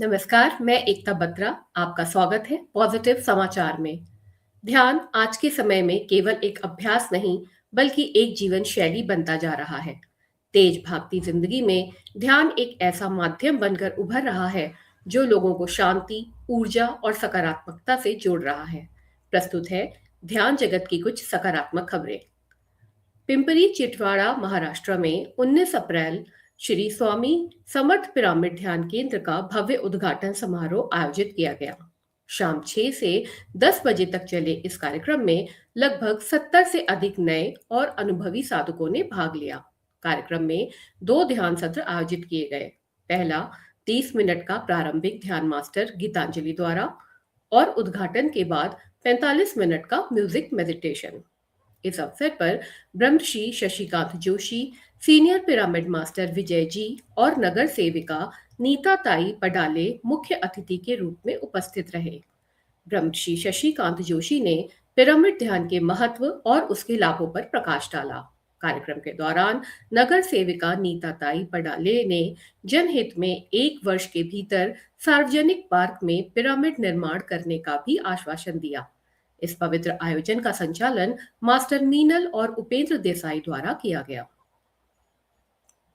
नमस्कार, मैं एकता बत्रा। आपका स्वागत है पॉजिटिव समाचार में। ध्यान आज के समय में केवल एक अभ्यास नहीं, बल्कि एक जीवन शैली बनता जा रहा है। तेज भागती जिंदगी में ध्यान एक ऐसा माध्यम बनकर उभर रहा है, जो लोगों को शांति, ऊर्जा और सकारात्मकता से जोड़ रहा है। प्रस्तुत है ध्यान जगत की कुछ सकारात्मक खबरें। पिंपरी चिटवाड़ा, महाराष्ट्र में 19 अप्रैल श्री स्वामी समर्थ पिरामिड ध्यान केंद्र का भव्य उद्घाटन समारोह आयोजित किया गया। शाम 6 से 10 बजे तक चले इस कार्यक्रम में लगभग 70 से अधिक नए और अनुभवी साधकों ने भाग लिया। कार्यक्रम में 2 ध्यान सत्र आयोजित किए गए। पहला 30 मिनट का प्रारंभिक ध्यान मास्टर गीतांजलि द्वारा और उद्घाटन के बाद 45 मिनट का म्यूजिक मेडिटेशन। इस अवसर पर Brahmashri Shashikant Joshi, senior pyramid master Vijay ji और नगर सेविका नीता ताई पडाले मुख्य अतिथि के रूप में उपस्थित रहे। ब्रह्मश्री शशिकांत जोशी ने पिरामिड ध्यान के महत्व और उसके लाभों पर प्रकाश डाला। कार्यक्रम के दौरान नगर सेविका नीता ताई पडाले ने जनहित में 1 वर्ष के भीतर सार्वजनिक पार्क में पिरामिड निर्माण करने का भी आश्वासन दिया। इस पवित्र आयोजन का संचालन मास्टर मीनल और उपेंद्र देसाई द्वारा किया गया।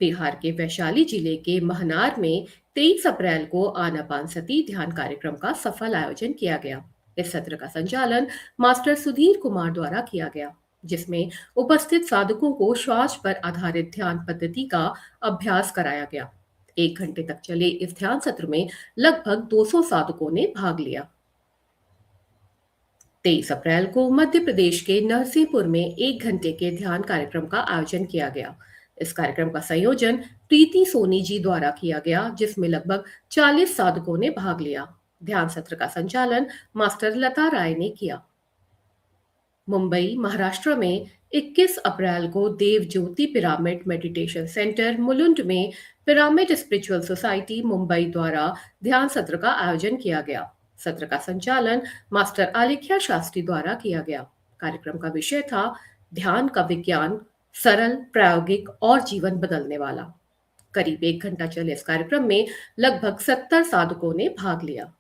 बिहार के वैशाली जिले के महनार में 23 अप्रैल को आनापानसती ध्यान कार्यक्रम का सफल आयोजन किया गया। इस सत्र का संचालन मास्टर सुधीर कुमार द्वारा किया गया, जिसमें उपस्थित साधकों को श्वास पर आधारित ध्यान पद्धति का अभ्यास कराया गया। 1 घंटे तक चले इस ध्यान सत्र में लगभग 200 साधकों ने भाग लिया। 23 अप्रैल को मध्य प्रदेश के नरसिंहपुर में 1 घंटे के ध्यान कार्यक्रम का आयोजन किया गया। इस कार्यक्रम का संयोजन प्रीति सोनी जी द्वारा किया गया, जिसमें लगभग 40 साधकों ने भाग लिया। ध्यान सत्र का संचालन मास्टर लता राय ने किया। मुंबई, महाराष्ट्र में 21 अप्रैल को देव ज्योति पिरामिड मेडिटेशन सेंटर मुलुंड में पिरामिड स्पिरिचुअल सोसाइटी मुंबई द्वारा ध्यान सत्र का आयोजन किया गया। सत्र का संचालन मास्टर आलेख्या शास्त्री द्वारा किया गया। कार्यक्रम का विषय था ध्यान का विज्ञान, सरल, प्रायोगिक और जीवन बदलने वाला। करीब 1 घंटा चले इस कार्यक्रम में लगभग 70 साधकों ने भाग लिया।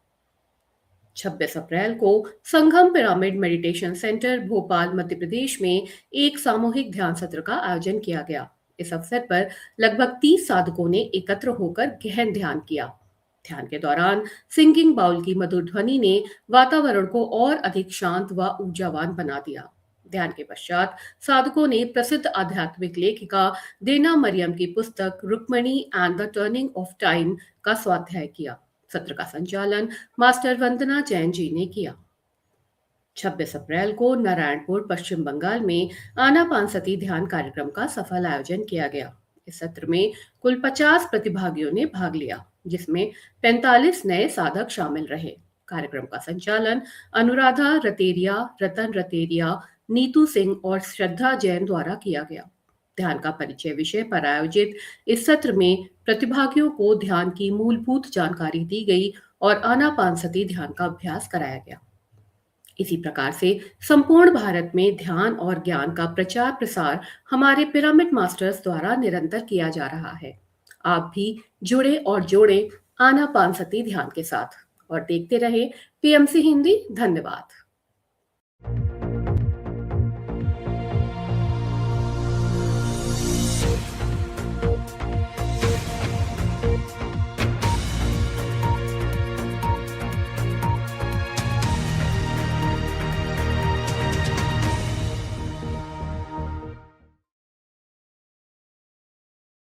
26 अप्रैल को संगम pyramid meditation centre Bhopal, Madhya Pradesh में एक सामूहिक ध्यान सत्र का आयोजन किया गया। इस अवसर पर लगभग 30 साधकों ने एकत्र होकर गहन ध्यान किया। ध्यान के दौरान सिंगिंग बाउल की मधुर ध्वनि ने वातावरण को और अधिक शांत व ऊर्जावान बना दिया। ध्यान के पश्चात साधकों ने प्रसिद्ध आध्यात्मिक लेखिका देना मरियम की पुस्तक Rukmani and the turning of time का स्वाध्याय किया। सत्र का संचालन मास्टर वंदना जैन जी ने किया। 26 अप्रैल को नारायणपुर, पश्चिम बंगाल में आनापानसती ध्यान कार्यक्रम का सफल आयोजन किया गया। इस सत्र में कुल 50 प्रतिभागियों ने भाग लिया, जिसमें 45 नए साधक शामिल रहे। कार्यक्रम का संचालन अनुराधा रतेरिया, रतन रतेरिया, नीतू सिंह और श्रद्धा जैन द्वारा किया गया। ध्यान का परिचय विषय पर आयोजित इस सत्र में प्रतिभागियों को ध्यान की मूलभूत जानकारी दी गई और आनापानसती ध्यान का अभ्यास कराया गया। इसी प्रकार से संपूर्ण भारत में ध्यान और ज्ञान का प्रचार प्रसार हमारे पिरामिड मास्टर्स द्वारा निरंतर किया जा रहा है। आप भी जुड़े और जोड़े आनापानसती ध्यान के साथ और देखते रहे पीएमसी हिंदी। धन्यवाद।